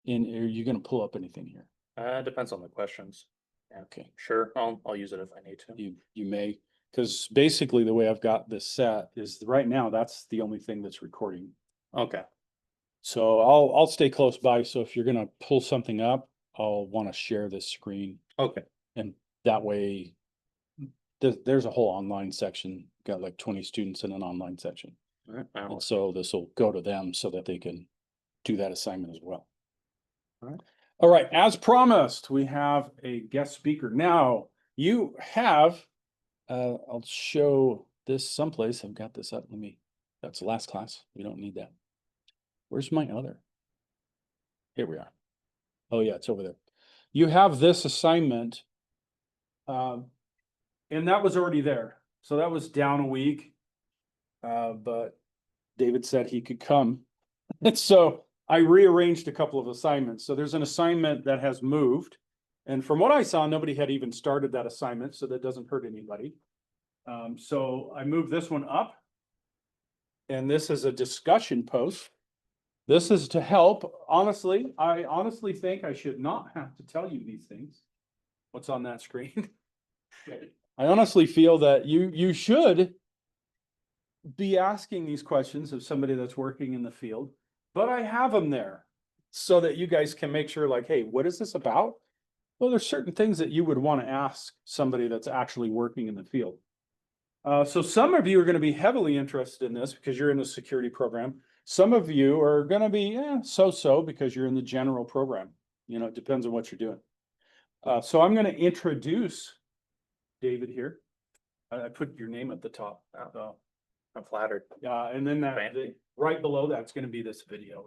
And are you going to pull up anything here? Depends on the questions. Yeah. Okay. Sure, I'll use it if I need to. You may, because basically the way I've got this set is right now, that's the only thing that's recording. Okay. So I'll stay close by. So if you're gonna pull something up, I'll want to share this screen. Okay. And that way there's a whole online section, got like 20 students in an online section. All right. And so this will go to them so that they can do that assignment as well. All right. All right, as promised, we have a guest speaker. Now you have, I'll show this someplace. I've got this up. That's the last class. We don't need that. Where's my other? Here we are. Oh yeah, it's over there. You have this assignment. And that was already there. So that was down a week. But David said he could come. And so I rearranged a couple of assignments. So there's an assignment that has moved. And from what I saw, nobody had even started that assignment, so that doesn't hurt anybody. So I moved this one up. And this is a discussion post. This is to help. Honestly, I honestly think I should not have to tell you these things. What's on that screen? I honestly feel that you should be asking these questions of somebody that's working in the field, but I have them there so that you guys can make sure, like, hey, what is this about? Well, there's certain things that you would want to ask somebody that's actually working in the field. So some of you are going to be heavily interested in this because you're in the security program. Some of you are going to be so-so because you're in the general program. You know, it depends on what you're doing. So I'm going to introduce David here. I put your name at the top. I'm flattered. And then right below that's going to be this video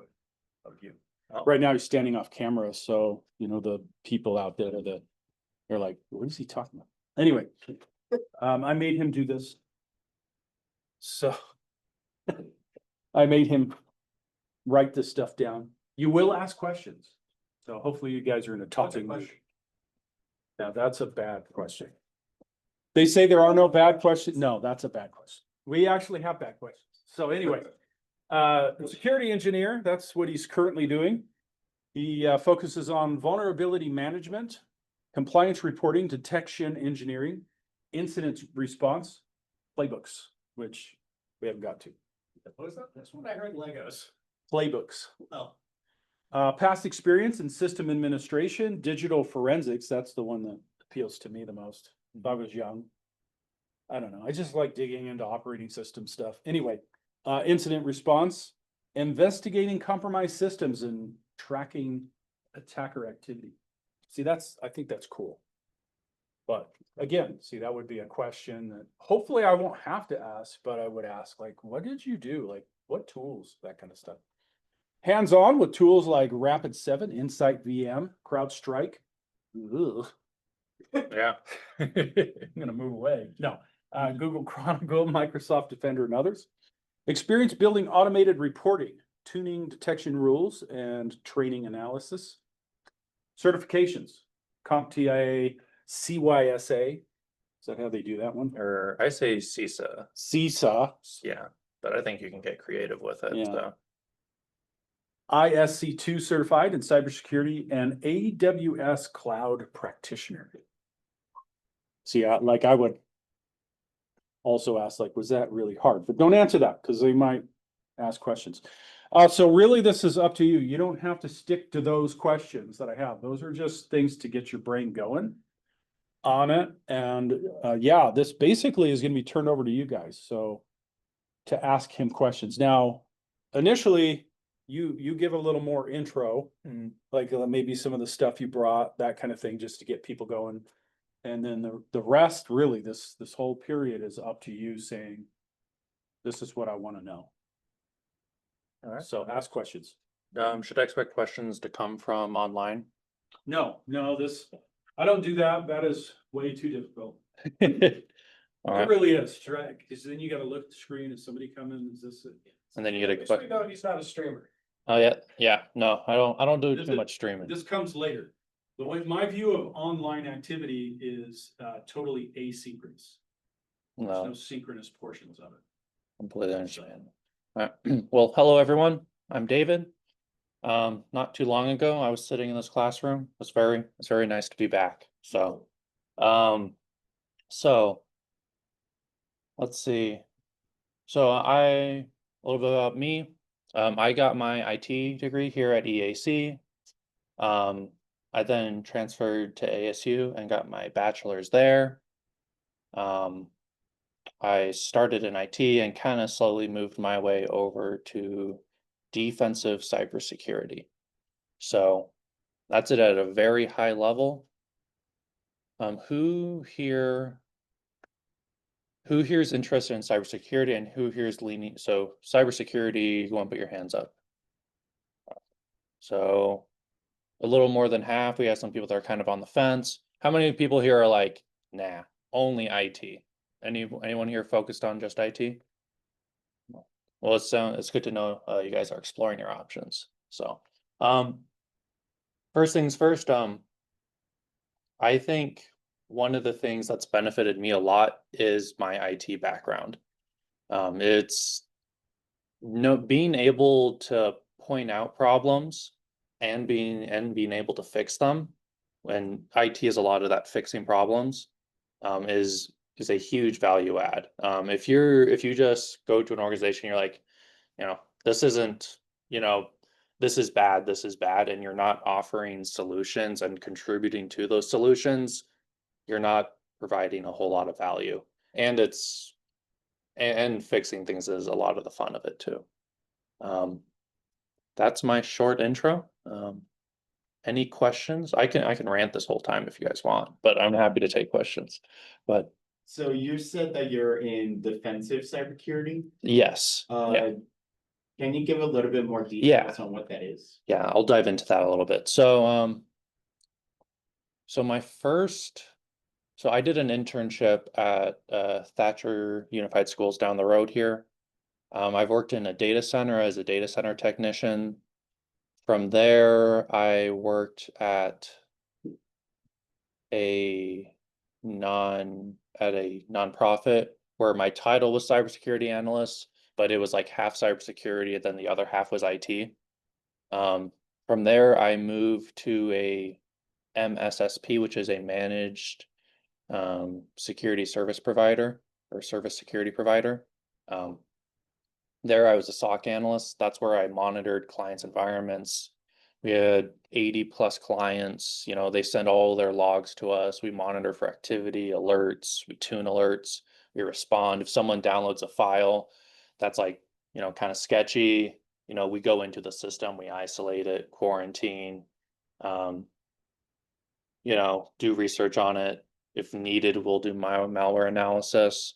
of you. Oh. Right now he's standing off camera, so you know the people out there they're like, what is he talking about? Anyway, I made him do this. So I made him write this stuff down. You will ask questions. So hopefully you guys are in a talking mood. Now that's a bad question. They say there are no bad questions. No, that's a bad question. We actually have bad questions. So anyway, security engineer, that's what he's currently doing. He focuses on vulnerability management, compliance reporting, detection engineering, incident response, playbooks, which we haven't got to. What is that? That's what I heard, Legos. Playbooks. Oh. Past experience in system administration, digital forensics. That's the one that appeals to me the most. If I was young, I don't know. I just like digging into operating system stuff. Anyway, incident response, investigating compromised systems and tracking attacker activity. See, I think that's cool. But again, see, that would be a question that hopefully I won't have to ask, but I would ask, like, what did you do? Like, what tools, that kind of stuff. Hands-on with tools like Rapid7, Insight VM, CrowdStrike. Ugh. Yeah. I'm gonna move away. No, Google Chronicle, Microsoft Defender, and others. Experience building automated reporting, tuning detection rules, and training analysis. Certifications, CompTIA, CYSA. Is that how they do that one? Or I say CISA. CISA. Yeah, but I think you can get creative with it. Yeah. So. ISC2 certified in cybersecurity and AWS cloud practitioner. See, like I would also ask, like, was that really hard? But don't answer that because they might ask questions. So really, this is up to you. You don't have to stick to those questions that I have. Those are just things to get your brain going on it. And yeah, this basically is going to be turned over to you guys. So to ask him questions. Now, initially, you give a little more intro, like maybe some of the stuff you brought, that kind of thing, just to get people going. And then the rest, really, this whole period is up to you saying, this is what I want to know. All right. So ask questions. Should I expect questions to come from online? No, I don't do that. That is way too difficult. It really is, right? Because then you got to look at the screen. Is somebody coming? Is this it? And then you get a He's not a streamer. Oh yeah. No, I don't do too much streaming. This comes later. The way my view of online activity is totally asynchronous. There's no synchronous portions of it. Completely understand. All right. Well, hello everyone. I'm David. Not too long ago, I was sitting in this classroom. It's very nice to be back. Um, so let's see. A little bit about me. I got my IT degree here at EAC. I then transferred to ASU and got my bachelor's there. I started in IT and kind of slowly moved my way over to defensive cybersecurity. So that's it at a very high level. Who here is interested in cybersecurity and who here is leaning? So cybersecurity, you want to put your hands up. So a little more than half. We have some people that are kind of on the fence. How many people here are like, nah, only IT? Anyone here focused on just IT? Well, it's good to know you guys are exploring your options. So, first things first, I think one of the things that's benefited me a lot is my IT background. It's being able to point out problems and being able to fix them. When IT is a lot of that fixing problems, is a huge value add. If you just go to an organization, you're like, this isn't, this is bad, and you're not offering solutions and contributing to those solutions, you're not providing a whole lot of value. And and fixing things is a lot of the fun of it too. That's my short intro. Any questions? I can rant this whole time if you guys want, but I'm happy to take questions. But So you said that you're in defensive cybersecurity. yes, yeah. Can you give a little bit more details on what that is? Yeah, I'll dive into that a little bit. So I did an internship at Thatcher Unified Schools down the road here. I've worked in a data center as a data center technician. From there, I worked at a nonprofit where my title was cybersecurity analyst, but it was like half cybersecurity and then the other half was IT. From there, I moved to a MSSP, which is a managed security service provider or service security provider. There I was a SOC analyst. That's where I monitored clients' environments. We had 80 plus clients, they send all their logs to us. We monitor for activity, alerts, we tune alerts, we respond. If someone downloads a file that's like, kind of sketchy, we go into the system, we isolate it, quarantine, do research on it. If needed, we'll do malware analysis.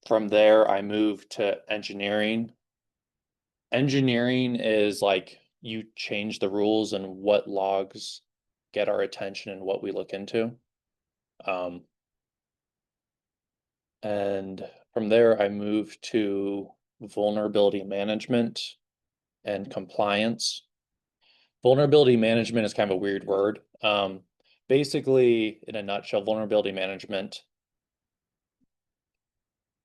From there, I moved to engineering. Engineering is like you change the rules and what logs get our attention and what we look into. And from there, I moved to vulnerability management and compliance. Vulnerability management is kind of a weird word. Basically, in a nutshell, vulnerability management,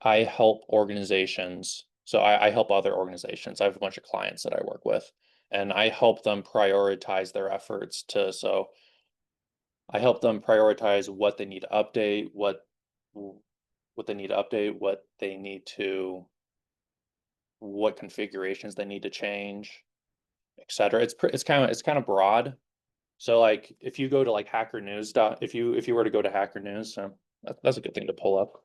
I help organizations. So I help other organizations. I have a bunch of clients that I work with, and I help them prioritize their efforts so I help them prioritize what they need to update, what they need to update, what configurations they need to change, etc. It's kind of broad. So like if you go to like Hacker News if you were to go to Hacker News, that's a good thing to pull up.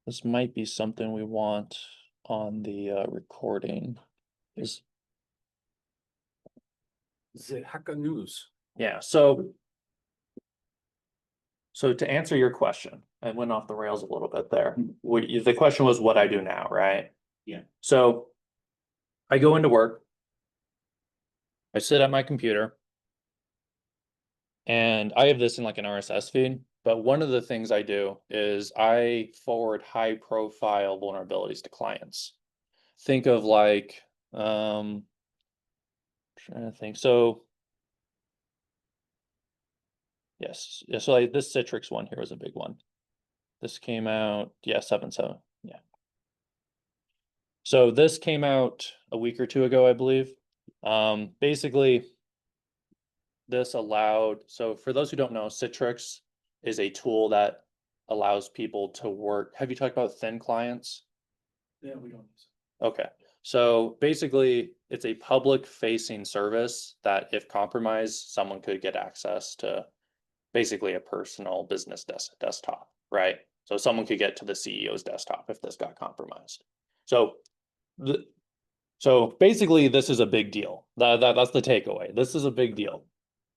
This might be something we want on the recording. Is The Hacker News. Yeah, so to answer your question, I went off the rails a little bit there. The question was what I do now, right? Yeah. So I go into work, I sit at my computer, and I have this in like an RSS feed. But one of the things I do is I forward high profile vulnerabilities to clients. Think of like, trying to think. So yes, yeah, so like this Citrix one here was a big one. This came out, yeah, 7.7, yeah. So this came out a week or two ago, I believe. Basically, this allowed, so for those who don't know, Citrix is a tool that allows people to work. Have you talked about thin clients? Yeah, we don't use Okay, so basically, it's a public facing service that if compromised, someone could get access to basically a personal business desktop, right? So someone could get to the CEO's desktop if this got compromised. So so basically, this is a big deal. That's the takeaway. This is a big deal.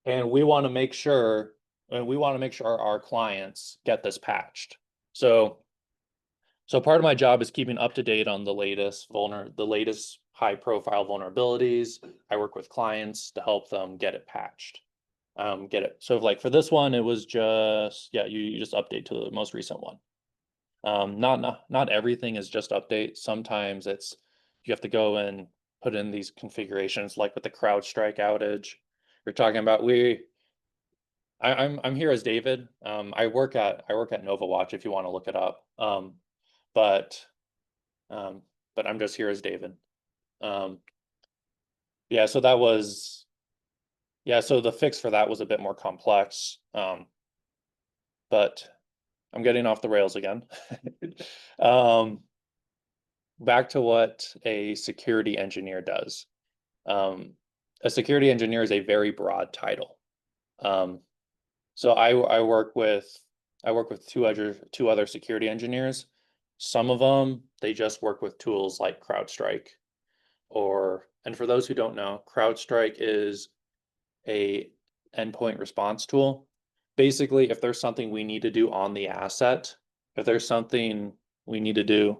And we want to make sure, our clients get this patched. So part of my job is keeping up to date on the latest high profile vulnerabilities. I work with clients to help them get it patched. So like for this one, it was just, yeah, you just update to the most recent one. Not everything is just update. Sometimes you have to go and put in these configurations, like with the CrowdStrike outage. You're talking about I'm here as David. I work at NovaWatch if you want to look it up. But I'm just here as David. Yeah, so so the fix for that was a bit more complex. But I'm getting off the rails again. Back to what a security engineer does. A security engineer is a very broad title. So I work with two other security engineers. Some of them, they just work with tools like CrowdStrike, and for those who don't know, CrowdStrike is a endpoint response tool. Basically, if there's something we need to do on the asset, if there's something we need to do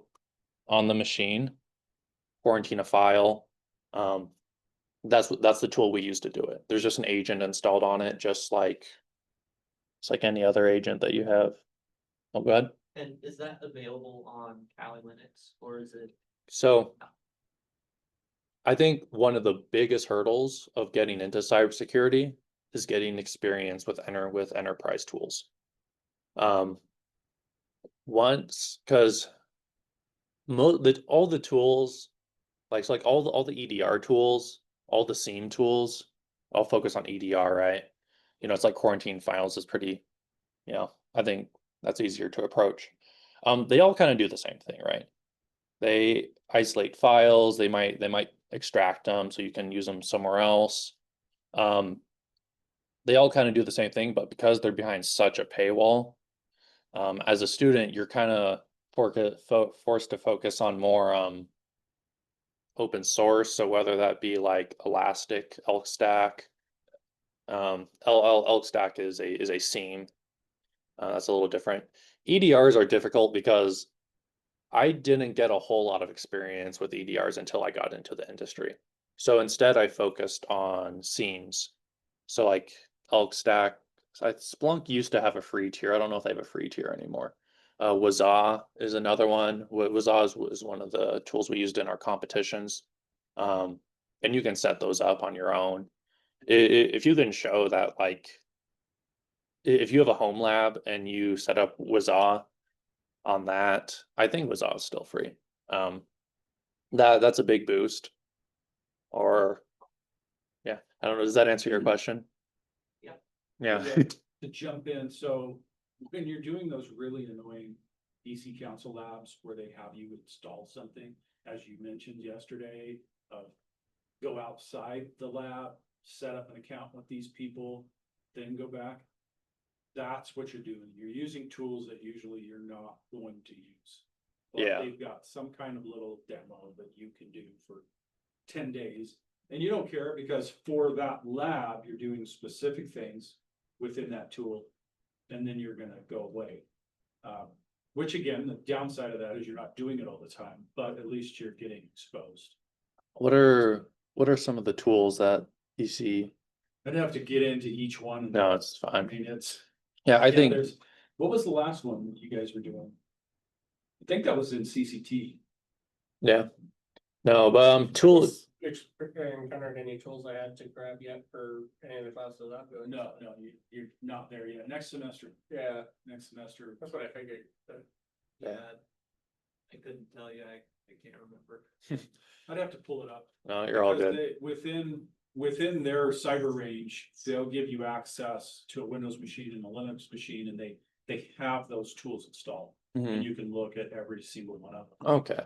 on the machine, quarantine a file, that's the tool we use to do it. There's just an agent installed on it, just like it's like any other agent that you have. Oh, go ahead. And is that available on Kali Linux or is it? So I think one of the biggest hurdles of getting into cybersecurity is getting experience with enterprise tools. Once, because all the tools, like all the EDR tools, all the SIEM tools, I'll focus on EDR, right? It's like quarantine files is pretty, I think that's easier to approach. They all kind of do the same thing, right? They isolate files, they might extract them so you can use them somewhere else. They all kind of do the same thing, but because they're behind such a paywall, as a student, you're kind of forced to focus on more open source. So whether that be like Elastic, Elk Stack, Elk Stack is a SIEM. That's a little different. EDRs are difficult because I didn't get a whole lot of experience with EDRs until I got into the industry. So instead, I focused on SIEMs. So like Elk Stack, Splunk used to have a free tier. I don't know if they have a free tier anymore. Waza is another one. Waza is one of the tools we used in our competitions. And you can set those up on your own. If you can show that, like, if you have a home lab and you set up Waza on that, I think Waza is still free. That's a big boost. Or yeah, I don't know. Does that answer your question? Yeah. Yeah. to jump in, so when you're doing those really annoying DC council labs where they have you install something, as you mentioned yesterday, go outside the lab, set up an account with these people, then go back. That's what you're doing. You're using tools that usually you're not going to use. But Yeah. they've got some kind of little demo that you can do for 10 days. And you don't care because for that lab, you're doing specific things within that tool. And then you're gonna go away. Which again, the downside of that is you're not doing it all the time, but at least you're getting exposed. What are some of the tools that you see? I'd have to get into each one. No, it's I fine. mean, it's. Yeah, I think There's What was the last one that you guys were doing? I think that was in CCT. Yeah. No, but tools, Encountered any tools I had to grab yet for any of the classes I'm doing? No, you're not there yet. Next semester, Yeah, next semester. that's what I figured. Yeah. I couldn't tell you, I can't remember. I'd have to pull it up. no, you're all Because good. within their cyber range, they'll give you access to a Windows machine and a Linux machine, and they have those tools installed. Mhm. And you can look at every single one of them. Okay,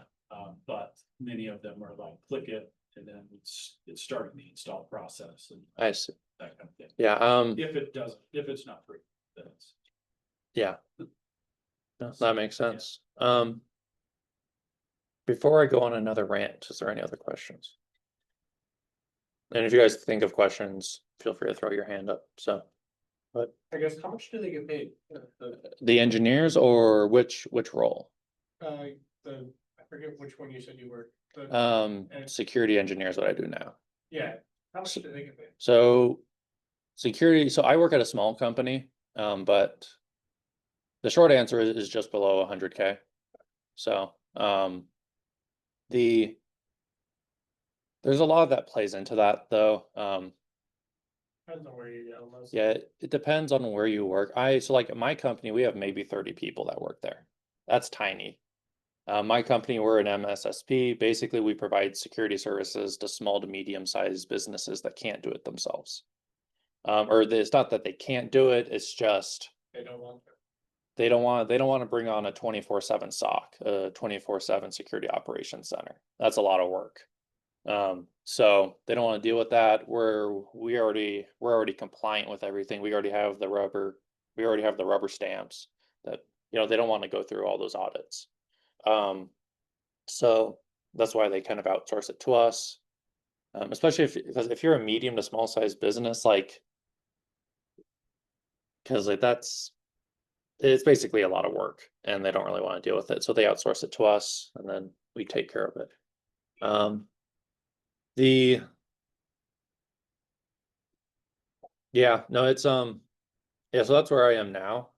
But many of them are like, click it, and then it's starting the install process and I see. that kind of thing. Yeah, If it's not free, then it's. yeah. No, that makes sense. Before I go on another rant, is there any other questions? And if you guys think of questions, feel free to throw your hand up, so. But I guess, how much do they get paid? the engineers or which role? I forget which one you said you were. Security engineer is what I do now. Yeah, how much do they get paid? So security, so I work at a small company, but the short answer is just below 100K. So, there's a lot that plays into that though. Depends on where you go. Most. Yeah, it depends on where you work. So like at my company, we have maybe 30 people that work there. That's tiny. My company, we're an MSSP. Basically, we provide security services to small to medium-sized businesses that can't do it themselves. Or it's not that they can't do it, it's just They don't want to. they don't want to bring on a 24/7 SOC, a 24/7 security operations center. That's a lot of work. So they don't want to deal with that. We're already compliant with everything. We already have the rubber stamps that, they don't want to go through all those audits. So that's why they kind of outsource it to us. Especially because if you're a medium to small size business, because it's basically a lot of work and they don't really want to deal with it. So they outsource it to us and then we take care of it. Yeah, no, it's yeah, so that's where I am now.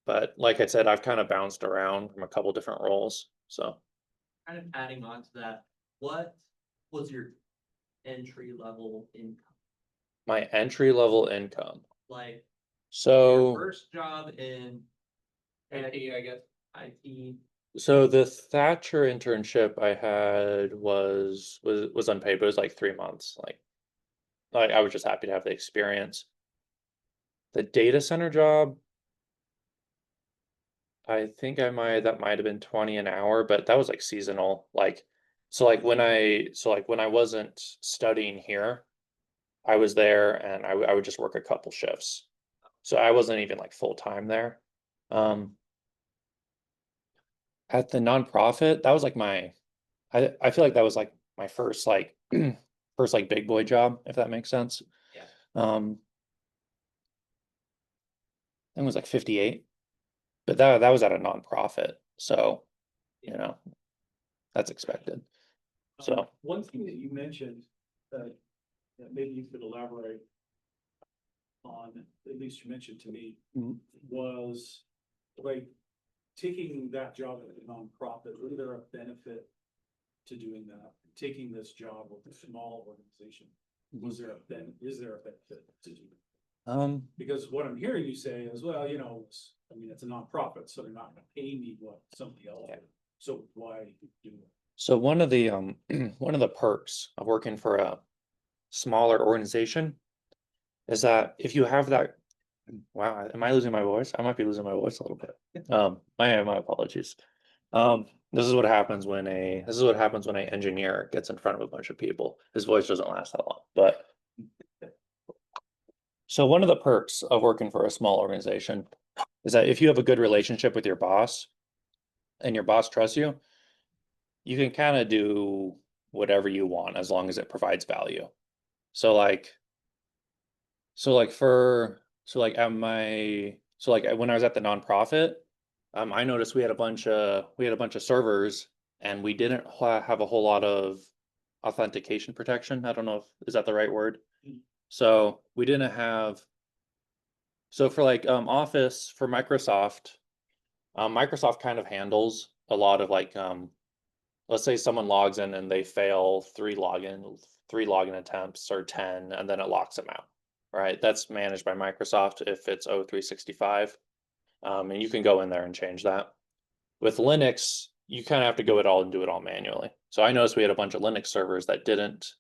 But like I said, I've kind of bounced around from a couple different roles. So Kind of adding on to that, what was your entry level income? my entry level income. Like your So first job in IT, I guess. IT, so the Thatcher internship I had was unpaid, but it was like 3 months. Like I was just happy to have the experience. The data center job, I think that might have been 20 an hour, but that was like seasonal. So when I wasn't studying here, I was there and I would just work a couple shifts. So I wasn't even like full time there. At the nonprofit, that was like I feel like that was like my first first like big boy job, if that makes sense. Yeah. I think it was like 58. But that was at a nonprofit, so that's expected. So One thing that you mentioned that maybe you could elaborate on, at least you mentioned to me, was like taking that job at a nonprofit, was there a benefit to doing that? Taking this job with a small organization, is there a benefit to do that? Because what I'm hearing you say is, well, it's a nonprofit, so they're not gonna pay me what somebody else would. So why do it? So one of the one of the perks of working for a smaller organization is that if you have that, wow, am I losing my voice? I might be losing my voice a little bit. My apologies. This is what happens when an engineer gets in front of a bunch of people. His voice doesn't last that long. But so one of the perks of working for a small organization is that if you have a good relationship with your boss and your boss trusts you, you can kind of do whatever you want as long as it provides value. So when I was at the nonprofit, I noticed we had a bunch of servers and we didn't have a whole lot of authentication protection. I don't know if is that the right word. So we didn't have So for like Office for Microsoft, Microsoft kind of handles a lot of like let's say someone logs in and they fail three login attempts or 10, and then it locks them out. Right? That's managed by Microsoft if it's O365. And you can go in there and change that. With Linux, you kind of have to go it all and do it all manually. So I noticed we had a bunch of Linux servers that didn't.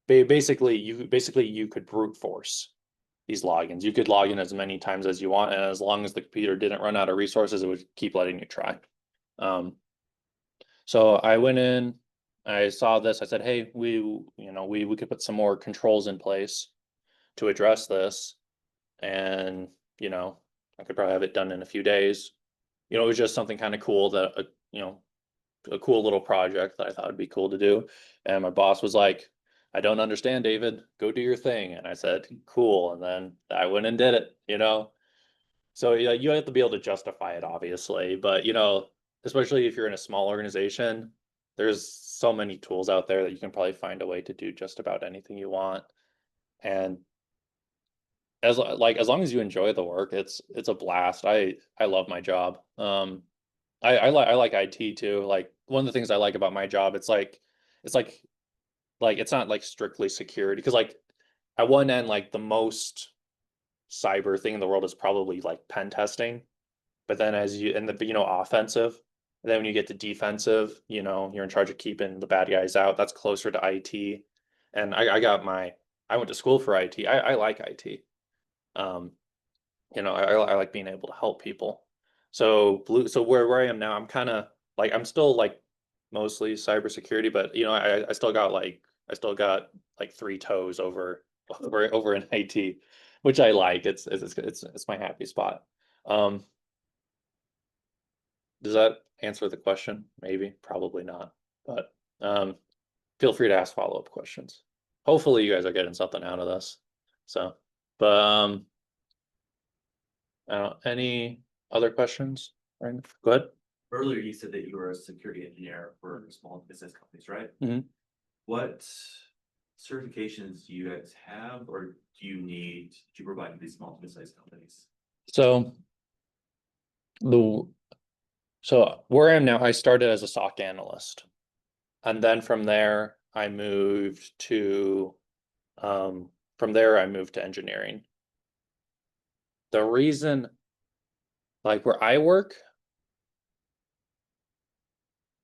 Basically, you could brute force these logins. You could log in as many times as you want, and as long as the computer didn't run out of resources, it would keep letting you try. So I went in, I saw this, I said, hey, we could put some more controls in place to address this. And, I could probably have it done in a few days. It was just something kind of cool that, a cool little project that I thought would be cool to do. And my boss was like, I don't understand, David, go do your thing. And I said, cool. And then I went and did it. So yeah, you have to be able to justify it, obviously, but especially if you're in a small organization, there's so many tools out there that you can probably find a way to do just about anything you want. And as long as you enjoy the work, it's a blast. I love my job. I like IT too. Like one of the things I like about my job, it's not like strictly security, because like at one end, like the most cyber thing in the world is probably like pen testing. But then offensive, and then when you get to defensive, you're in charge of keeping the bad guys out. That's closer to IT. And I went to school for IT. I like IT. I like being able to help people. So where I am now, I'm kind of like, I'm still like mostly cybersecurity, but I still got like three toes over in IT, which I like. It's my happy spot. Does that answer the question? Maybe, probably not, but feel free to ask follow-up questions. Hopefully you guys are getting something out of this. So, but any other questions? Right, go ahead. Earlier, you said that you were a security engineer for small business companies, right? Mhm. What certifications do you guys have, or do you provide to these small business companies? So where I am now, I started as a SOC analyst. And then from there, I moved to engineering. The reason, like where I work,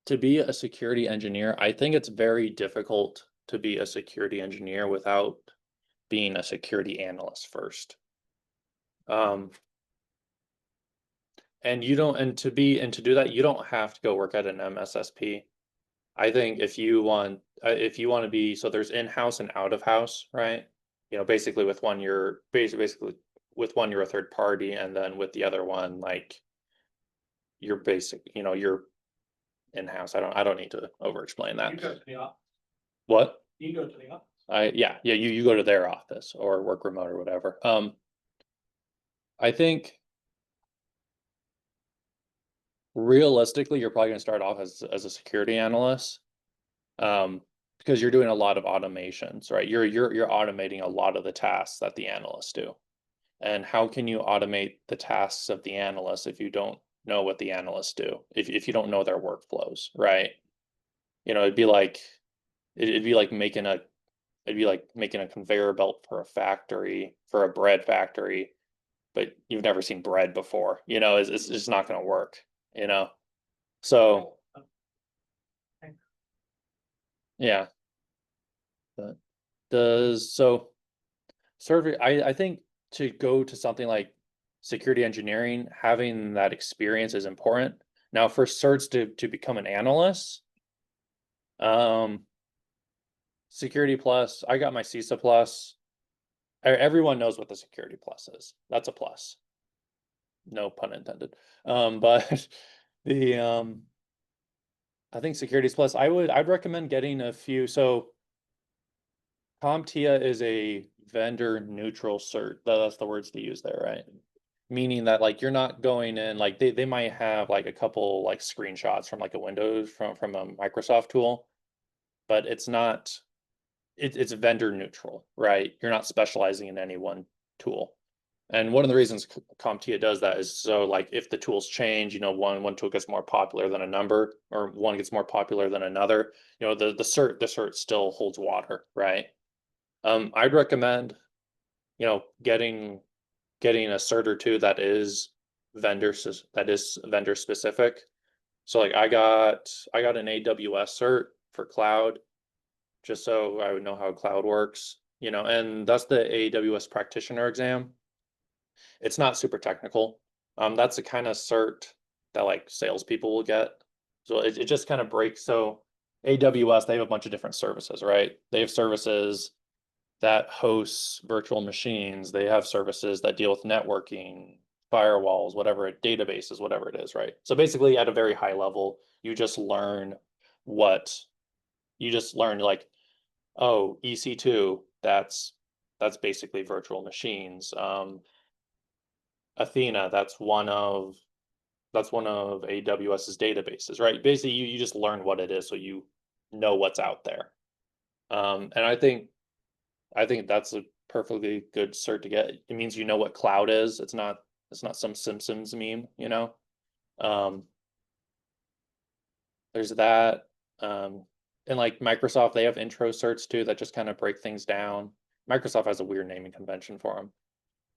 to be a security engineer, I think it's very difficult to be a security engineer without being a security analyst first. And to do that, you don't have to go work at an MSSP. I think if you want to be, so there's in-house and out of house, right? Basically with one you're a third party, and then with the other one, like you're in-house. I don't need to over explain You go that. to the office. What? You go to the office. You go to their office or work remote or whatever. I think realistically, you're probably going to start off as a security analyst, because you're doing a lot of automations, right? You're automating a lot of the tasks that the analysts do. And how can you automate the tasks of the analysts if you don't know what the analysts do? If you don't know their workflows, right? It'd be like making a conveyor belt for a bread factory, but you've never seen bread before. It's just not going to work. So yeah. But I think to go to something like security engineering, having that experience is important. Now for certs to become an analyst, Security Plus, I got my CISA Plus. Everyone knows what the Security Plus is. That's a plus. No pun intended. But I think Securities Plus, I'd recommend getting a few. So CompTIA is a vendor neutral cert. That's the words to use there, right? Meaning that like you're not going in, like they might have like a couple like screenshots from like a Windows from a Microsoft tool, but it's vendor neutral, right? You're not specializing in any one tool. And one of the reasons CompTIA does that is so like if the tools change, you know, one tool gets more popular than a number, or one gets more popular than another, you know, the cert still holds water, right? I'd recommend, you know, getting a cert or two that is vendor specific. So like I got an AWS cert for cloud, just so I would know how cloud works, you know, and that's the AWS practitioner exam. It's not super technical. That's the kind of cert that like salespeople will get. So it just kind of breaks. So AWS, they have a bunch of different services, right? They have services that hosts virtual machines. They have services that deal with networking, firewalls, whatever, databases, whatever it is, right? So basically at a very high level, you just learn like, oh, EC2, that's basically virtual machines. Athena, that's one of AWS's databases, right? Basically, you just learn what it is, so you know what's out there. And I think that's a perfectly good cert to get. It means you know what cloud is. It's not some Simpsons meme, you know. There's that. And like Microsoft, they have intro certs too that just kind of break things down. Microsoft has a weird naming convention for them.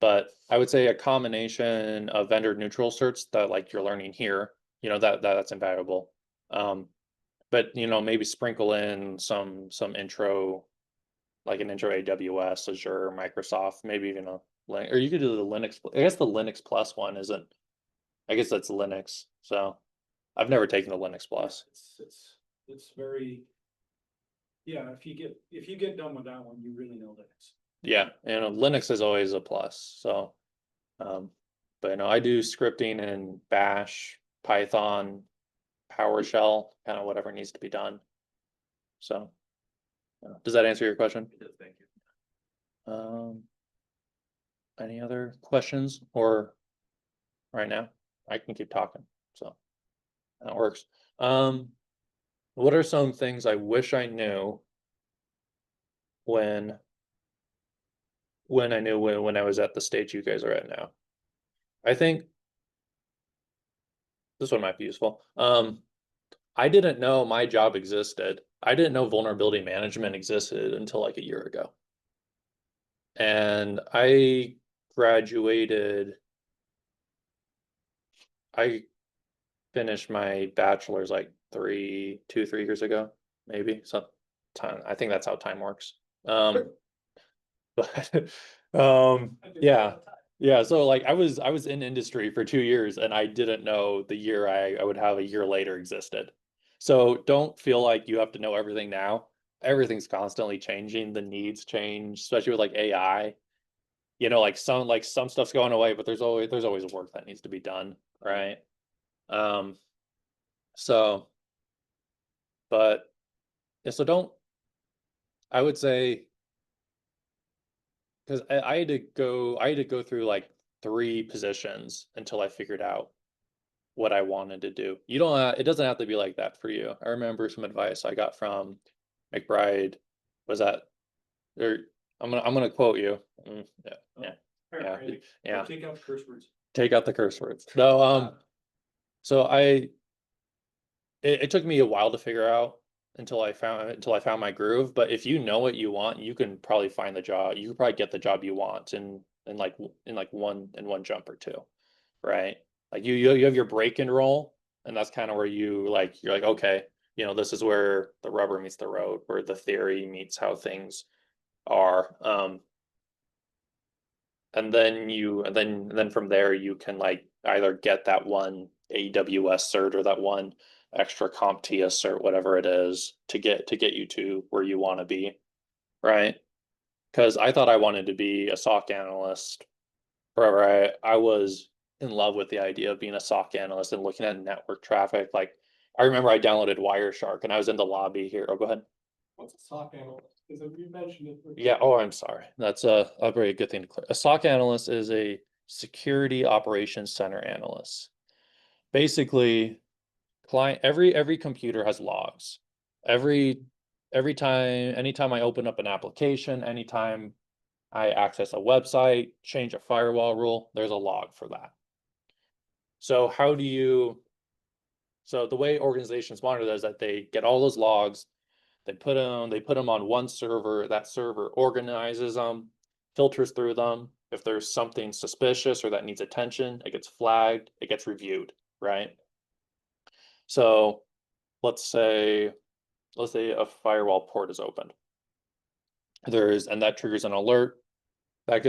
But I would say a combination of vendor neutral certs that like you're learning here, you know, that's invaluable. But you know, maybe sprinkle in some intro, like an intro AWS, Azure, Microsoft, maybe even a or you could do the Linux. I guess the Linux Plus one isn't. I guess that's Linux. So I've never taken the Linux Plus. It's very, yeah, if you get done with that one, you really know that it's. Yeah, you know, Linux is always a plus. So, but you know, I do scripting in Bash, Python, PowerShell, kind of whatever needs to be done. So, does that answer your question? It does, thank you. Any other questions or right now? I can keep talking. So that works. What are some things I wish I knew when I was at the stage you guys are at now? I think this one might be useful. I didn't know my job existed. I didn't know vulnerability management existed until like a year ago. And I finished my bachelor's like 3 years ago, maybe. So time, I think that's how time works. But yeah. Yeah, so like I was in industry for 2 years and I didn't know the year I would have a year later existed. So don't feel like you have to know everything now. Everything's constantly changing, the needs change, especially with like AI. You know, like some stuff's going away, but there's always work that needs to be done, right? Um, so but yeah, so don't I would say because I had to go through like 3 positions until I figured out what I wanted to do. You don't it doesn't have to be like that for you. I remember some advice I got from McBride was that there I'm gonna quote you. Yeah, yeah, Paraphrasing. yeah. Take out the curse words. Take out the curse words. No, so it took me a while to figure out until I found my groove. But if you know what you want, you can probably find the job. You can probably get the job you want in like one jump or two, right? Like you have your break and roll, and that's kind of where you're like, okay, you know, this is where the rubber meets the road, where the theory meets how things are. And then from there you can like either get that one AWS cert or that one extra CompTIA cert, whatever it is, to get you to where you want to be, right? Because I thought I wanted to be a SOC analyst forever. I was in love with the idea of being a SOC analyst and looking at network traffic. Like I remember I downloaded Wireshark and I was in the lobby here. Oh, go ahead. What's a SOC analyst? Because you mentioned it. Yeah. Oh, I'm sorry. That's a very good thing to clear. A SOC analyst is a security operations center analyst. Basically, every computer has logs. Anytime I open up an application, anytime I access a website, change a firewall rule, there's a log for that. So how do you, so the way organizations monitor that is that they get all those logs, they put them on one server, that server organizes them, filters through them. If there's something suspicious or that needs attention, it gets flagged, it gets reviewed, right? So let's say a firewall port is opened. And that triggers an alert. That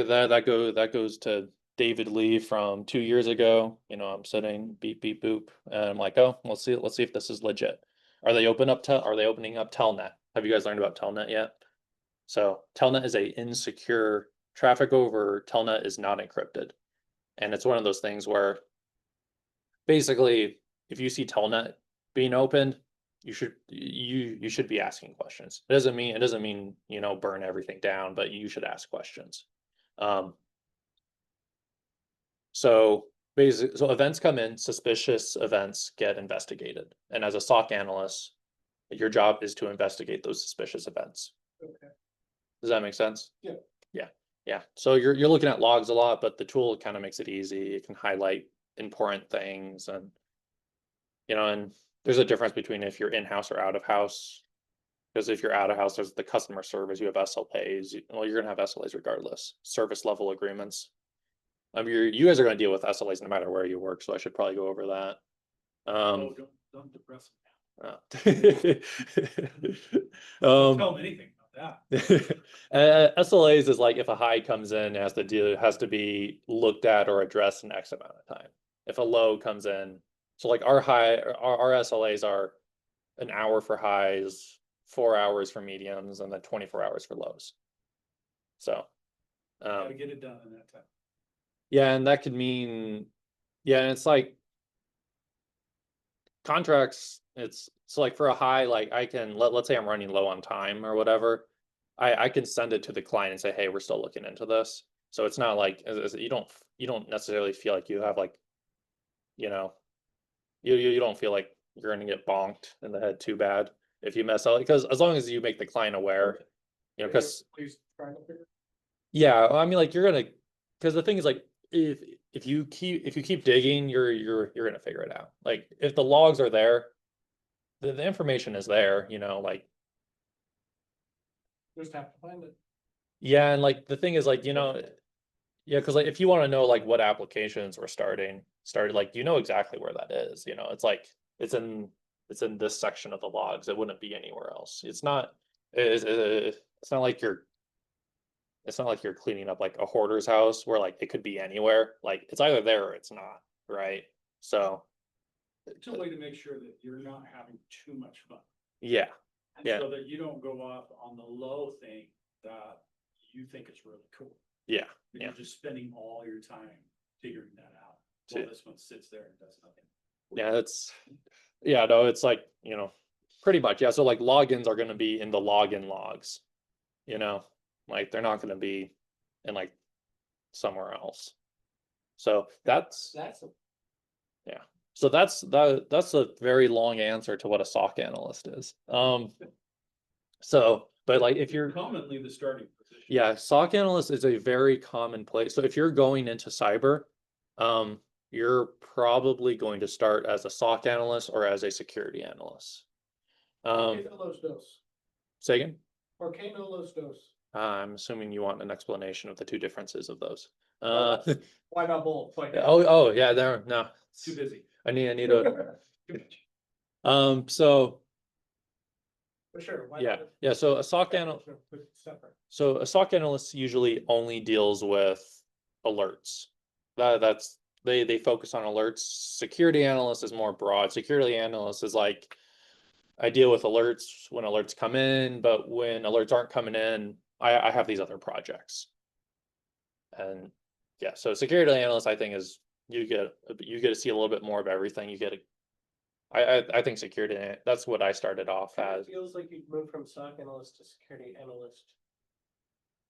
goes to DavidLee from 2 years ago. You know, I'm sitting beep beep boop, and I'm like, oh, let's see if this is legit. Are they opening up Telnet? Have you guys learned about Telnet yet? So Telnet is a insecure traffic over Telnet is not encrypted. And it's one of those things where basically if you see Telnet being opened, you should be asking questions. It doesn't mean, you know, burn everything down, but you should ask questions. So basically, so events come in, suspicious events get investigated. And as a SOC analyst, your job is to investigate those suspicious events. Okay. Does that make sense? Yeah. Yeah. So you're looking at logs a lot, but the tool kind of makes it easy. It can highlight important things, and you know, and there's a difference between if you're in-house or out of house. Because if you're out of house, there's the customer service, you have SLAs. Well, you're gonna have SLAs regardless, service level agreements. You guys are gonna deal with SLAs no matter where you work, so I should probably go over that. Oh, don't depress them um, now. Tell them anything about that. SLAs is like if a high comes in, it has to be looked at or addressed in X amount of time. If a low comes in, so like our SLAs are an hour for highs, 4 hours for mediums, and then 24 hours for lows. So, Gotta get it done in that time. yeah, and that could mean, yeah, and it's like contracts, it's like for a high, like I can let's say I'm running low on time or whatever, I can send it to the client and say, hey, we're still looking into this. So it's not like you don't necessarily feel like you have like, you know, you don't feel like you're gonna get bonked in the head too bad if you mess up, because as long as you make the client aware, you know, because Please try to figure. yeah, I mean, like you're gonna, because the thing is like if you keep digging, you're gonna figure it out. Like if the logs are there, the information is there, you know, like Just have to find it. yeah, and like the thing is like, you know, yeah, because like if you want to know like what applications were started, like you know exactly where that is. You know, it's like it's in this section of the logs. It wouldn't be anywhere else. It's not like you're cleaning up like a hoarder's house where like it could be anywhere. Like it's either there or it's not, right? So It's a way to make sure that you're not having too much fun. yeah, And Yeah. so that you don't go off on the low thing that you think is really cool. yeah, And yeah. you're just spending all your time figuring that out. See. Well, this one sits there and does nothing. No, it's like, you know, pretty much, yeah. So like logins are gonna be in the login logs, you know, like they're not gonna be in like somewhere else. So that's that's a very long answer to what a SOC analyst is. So, but like if you're Commonly the starting position. yeah, SOC analyst is a very common place. So if you're going into cyber, you're probably going to start as a SOC analyst or as a security analyst. Que no los dos. Say again? Or que no los dos. I'm assuming you want an explanation of the two differences of those. Why not both? Like, Oh yeah, there, no. Too busy. I need a, Too much. so For sure. Why yeah, not? yeah, so a SOC analyst, Put it separate. so a SOC analyst usually only deals with alerts. They focus on alerts. Security analyst is more broad. Security analyst is like, I deal with alerts when alerts come in, but when alerts aren't coming in, I have these other projects. And yeah, so security analyst, I think is you get to see a little bit more of everything. I think security, that's what I started off as. It feels like you've moved from SOC analyst to security analyst.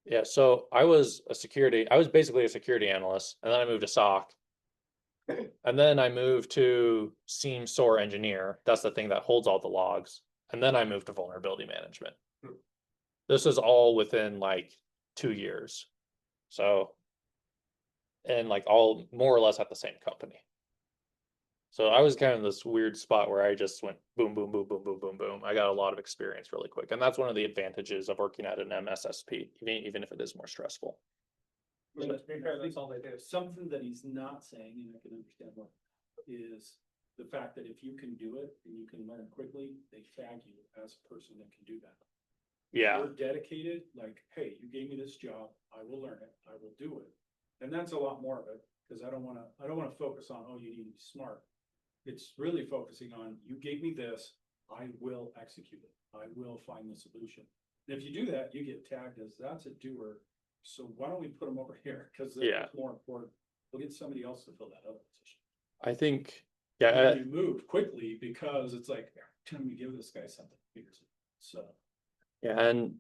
Yeah, so I was basically a security analyst, and then I moved to SOC. And then I moved to SIEM SOAR engineer. That's the thing that holds all the logs. And then I moved to vulnerability management. This is all within like 2 years. So, and like all more or less at the same company. So I was kind of in this weird spot where I just went boom, boom, boom, boom, boom, boom, boom. I got a lot of experience really quick. And that's one of the advantages of working at an MSSP, even if it is more stressful. I mean, to be fair, that's all they do. Something that he's not saying, and I can understand what, is the fact that if you can do it and you can learn quickly, they tag you as a person that can do that. Yeah. You're dedicated, like, hey, you gave me this job, I will learn it, I will do it. And that's a lot more of it, because I don't wanna focus on, oh, you need to be smart. It's really focusing on, you gave me this, I will execute it, I will find the solution. And if you do that, you get tagged as, that's a doer, so why don't we put them over here, because Yeah. it's more important. We'll get somebody else to fill that other position. I think, And yeah, you move quickly, because it's like, can we give this guy something? So. yeah, and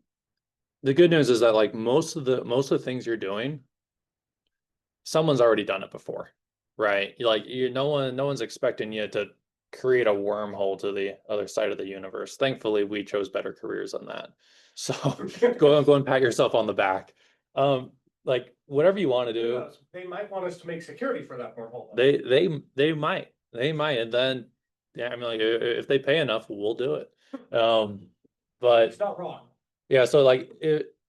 the good news is that like most of the things you're doing, someone's already done it before, right? Like no one's expecting you to create a wormhole to the other side of the universe. Thankfully, we chose better careers than that. So go and pat yourself on the back. Like whatever you want to do, They might want us to make security for that wormhole. they might, and then yeah, I mean like if they pay enough, we'll do it. But It's not wrong. yeah, so like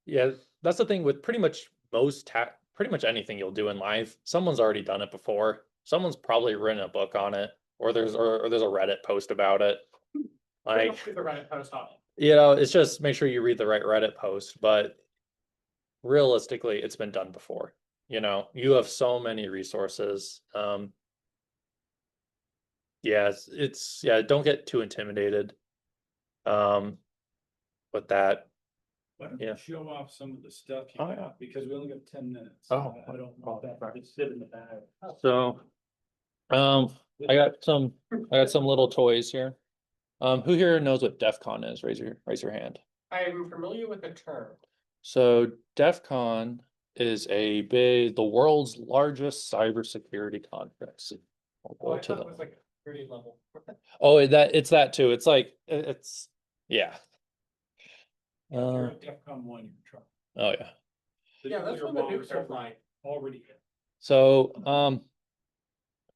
yeah, that's the thing with pretty much pretty much anything you'll do in life. Someone's already done it before. Someone's probably written a book on it, or there's a Reddit post about it. Like, The Reddit post on it. you know, it's just make sure you read the right Reddit post, but realistically, it's been done before. You know, you have so many resources. Yeah, yeah, don't get too intimidated. With that. Why don't Yeah. you show off some of the stuff you Oh, yeah. got, because we only got 10 minutes. Oh. I don't want that to sit in the bag. So, I got some little toys here. Who here knows what DEF CON is? Raise your hand. I am familiar with the term. So DEF CON is the world's largest cybersecurity conference. I'll Oh, go I to thought it the, was like a security level. oh, it's that too. It's like, yeah. You're at DEFCON 1, you're in trouble. Oh yeah. The Yeah, that's nuclear when the bombs nukes are are flying. already hit. So,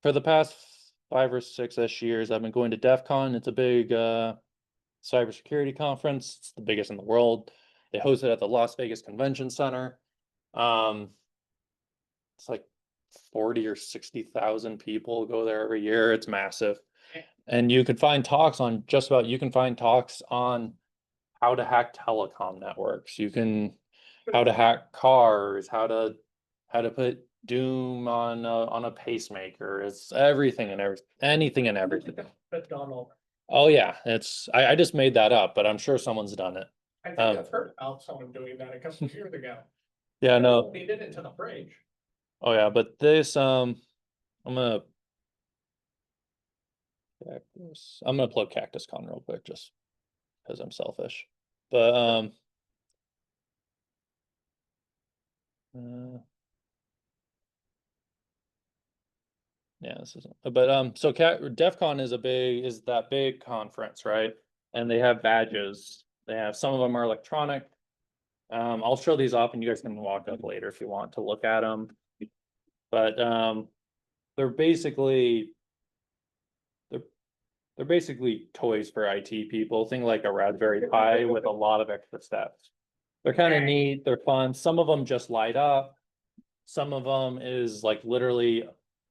for the past 5 or 6-ish years, I've been going to DEF CON. It's a big cybersecurity conference. It's the biggest in the world. They host it at the Las Vegas Convention Center. It's like 40 or 60,000 people go there every year. It's massive. And you can find talks on how to hack telecom networks. How to hack cars, how to put Doom on a pacemaker. It's everything and anything and everything. But Donald, Oh yeah, I just made that up, but I'm sure someone's done it. I think I've heard about someone doing that a couple of years ago. Yeah, no. They did it to the fridge. Oh yeah, but this I'm gonna plug CactusCon real quick just because I'm selfish. But yeah, this isn't, but so DEF CON is that big conference, right? And they have badges. Some of them are electronic. I'll show these off and you guys can walk up later if you want to look at them. But they're basically toys for IT people. Think like a Raspberry Pi with a lot of extra steps. They're kind of neat, they're fun. Some of them just light up. Some of them is like literally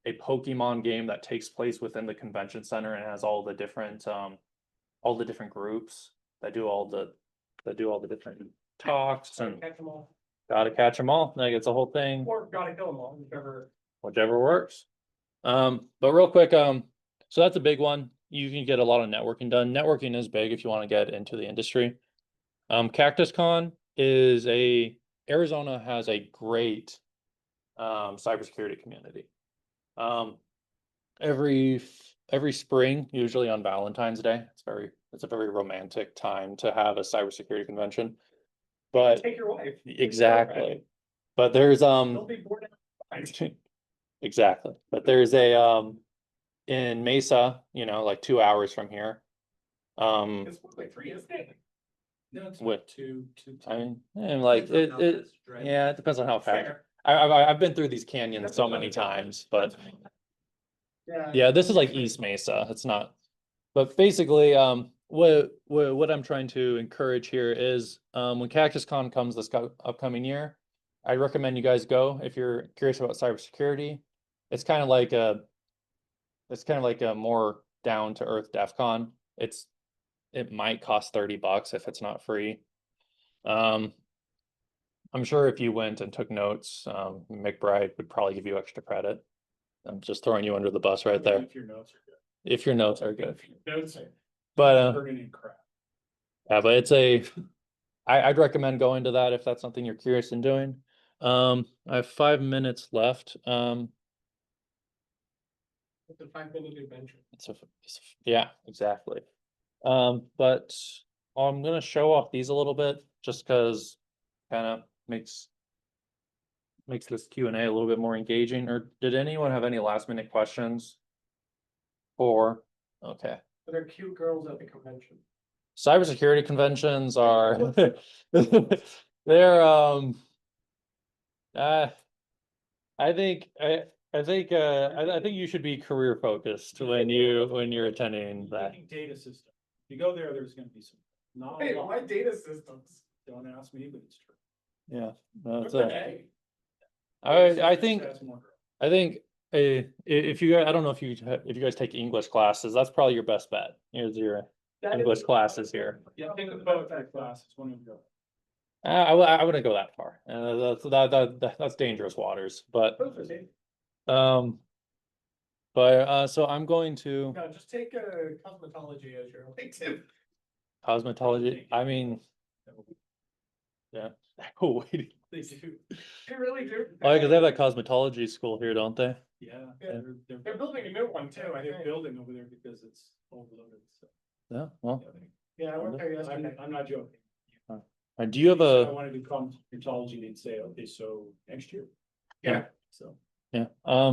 a Pokemon game that takes place within the convention center and has all the different groups that do all the different talks and Catch them all. gotta catch them all. Like it's a whole thing, Or gotta kill them all, whichever works. But real quick, so that's a big one. You can get a lot of networking done. Networking is big if you want to get into the industry. CactusCon is Arizona has a great cybersecurity community. Every spring, usually on Valentine's Day, it's a very romantic time to have a cybersecurity convention. But Take your wife. exactly. But there's Don't be bored. exactly. But there's in Mesa, like 2 hours from here. It's like 3, isn't it? No, it's What? two. I mean, and like Depends on how it fast you drive. yeah, it depends on how fast. Fair. I've been through these canyons so many times, but yeah, this is like East Mesa. It's not. But basically, what I'm trying to encourage here is, when CactusCon comes this upcoming year, I recommend you guys go if you're curious about cybersecurity. It's kind of like a more down to earth DEF CON. It might cost $30 if it's not free. I'm sure if you went and took notes, McBride would probably give you extra credit. I'm just throwing you under the bus right there. If your notes are good. If your notes are good. Notes are. But Turning in crap. yeah, but I'd recommend going to that if that's something you're curious in doing. I have 5 minutes left. It's a 5-minute adventure. Yeah, exactly. But I'm gonna show off these a little bit just because kind of makes this Q&A a little bit more engaging. Or did anyone have any last minute questions? Okay. But they're cute girls at the convention. Cybersecurity conventions are they're I think you should be career focused when you're attending that. Data system. If you go there, there's gonna be some. Not a Hey, lot. my data systems. Don't ask me, but it's true. Yeah, that's What it. the heck? I think That's more girl. if you guys, I don't know if you guys take English classes, that's probably your best bet. Here's your English classes here. Yeah, think about that class. It's one of your. I wouldn't go that far. That's dangerous waters. But so I'm going to No, just take cosmetology as your elective. cosmetology. I mean, yeah. Oh, wait. They do. They really do. Oh, because they have that cosmetology school here, don't they? Yeah. Yeah. They're building a new one too, I They're think. building over there because it's overloaded. So. Yeah. Well, Yeah, I went there yesterday. I'm not joking. do you have I a wanted to do cosmetology, they'd say, okay, so next year. Yeah. So, yeah?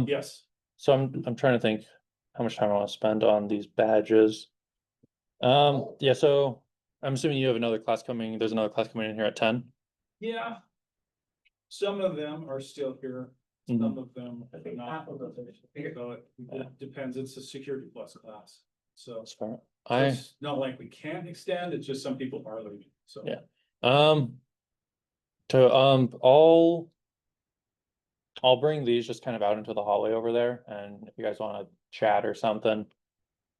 yes. So I'm trying to think how much time I want to spend on these badges. Yeah. So I'm assuming you have another class coming. There's another class coming in here at 10. Yeah. Some of them are still here, some of them I think not. half of them finished. So it depends, it's a security plus class, so. That's fair. So it's not like we can't extend, it's just some people are leaving, so. Yeah. I'll bring these just kind of out into the hallway over there, and if you guys want to chat or something,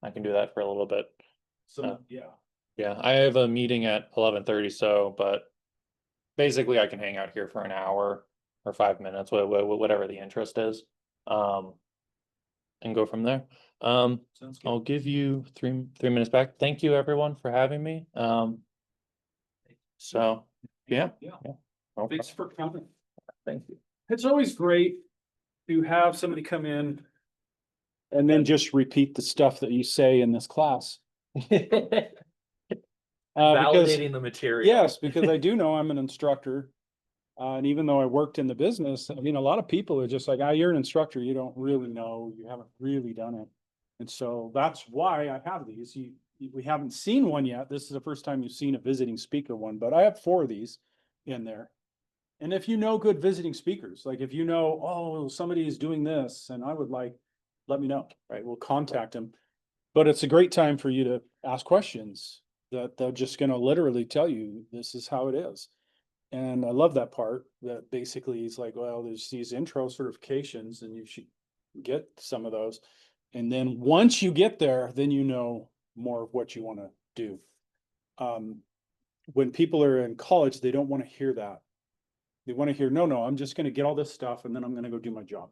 I can do that for a little bit. So, yeah, Yeah, I have a meeting at 11:30, so but basically I can hang out here for an hour or 5 minutes, whatever the interest is. And go from there. sounds good. I'll give you three minutes back. Thank you everyone for having me. So yeah. Yeah, No thanks for coming. Thank you. It's always great to have somebody come in and then just repeat the stuff that you say in this class. Because, Validating the material. yes, because I do know I'm an instructor. And even though I worked in the business, I mean, a lot of people are just like, you're an instructor, you don't really know, you haven't really done it. And so that's why I have these. We haven't seen one yet. This is the first time you've seen a visiting speaker one, but I have 4 of these in there. And if you know good visiting speakers, like if you know, oh, somebody is doing this and I would like, let me know, right? We'll contact them. But it's a great time for you to ask questions that they're just gonna literally tell you, this is how it is. And I love that part that basically is like, well, there's these intro certifications and you should get some of those. And then once you get there, then you know more of what you want to do. When people are in college, they don't want to hear that. They want to hear, no, I'm just going to get all this stuff and then I'm going to go do my job.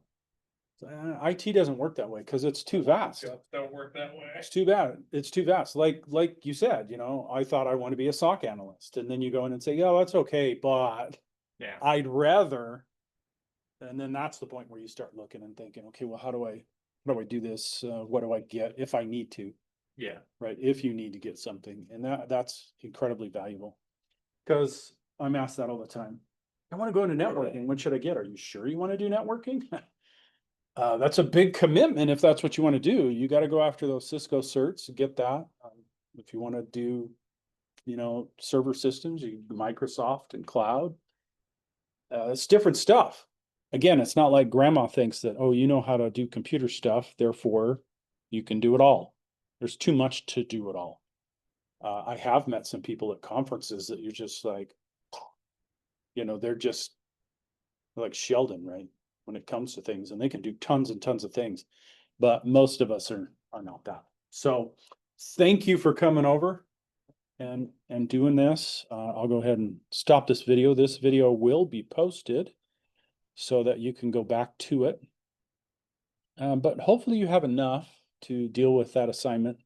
IT doesn't work that way because it's too vast. Jobs don't work that way. It's too bad. It's too vast. Like you said, I thought I want to be a SOC analyst, and then you go in and say, yeah, that's okay, but Yeah. I'd rather. And then that's the point where you start looking and thinking, okay, well, how do I do this? What do I get if I need to? Yeah. Right? If you need to get something, and that's incredibly valuable, because I'm asked that all the time. I want to go into networking. What should I get? Are you sure you want to do networking? That's a big commitment if that's what you want to do. You got to go after those Cisco certs, get that. If you want to do, server systems, Microsoft and cloud. It's different stuff. again, it's not like grandma thinks that, oh, you know how to do computer stuff, therefore you can do it all. There's too much to do it all. I have met some people at conferences that you're just like, they're just like Sheldon, right? When it comes to things, and they can do tons and tons of things, but most of us are not that. So thank you for coming over and doing this. I'll go ahead and stop this video. This video will be posted so that you can go back to it. But hopefully you have enough to deal with that assignment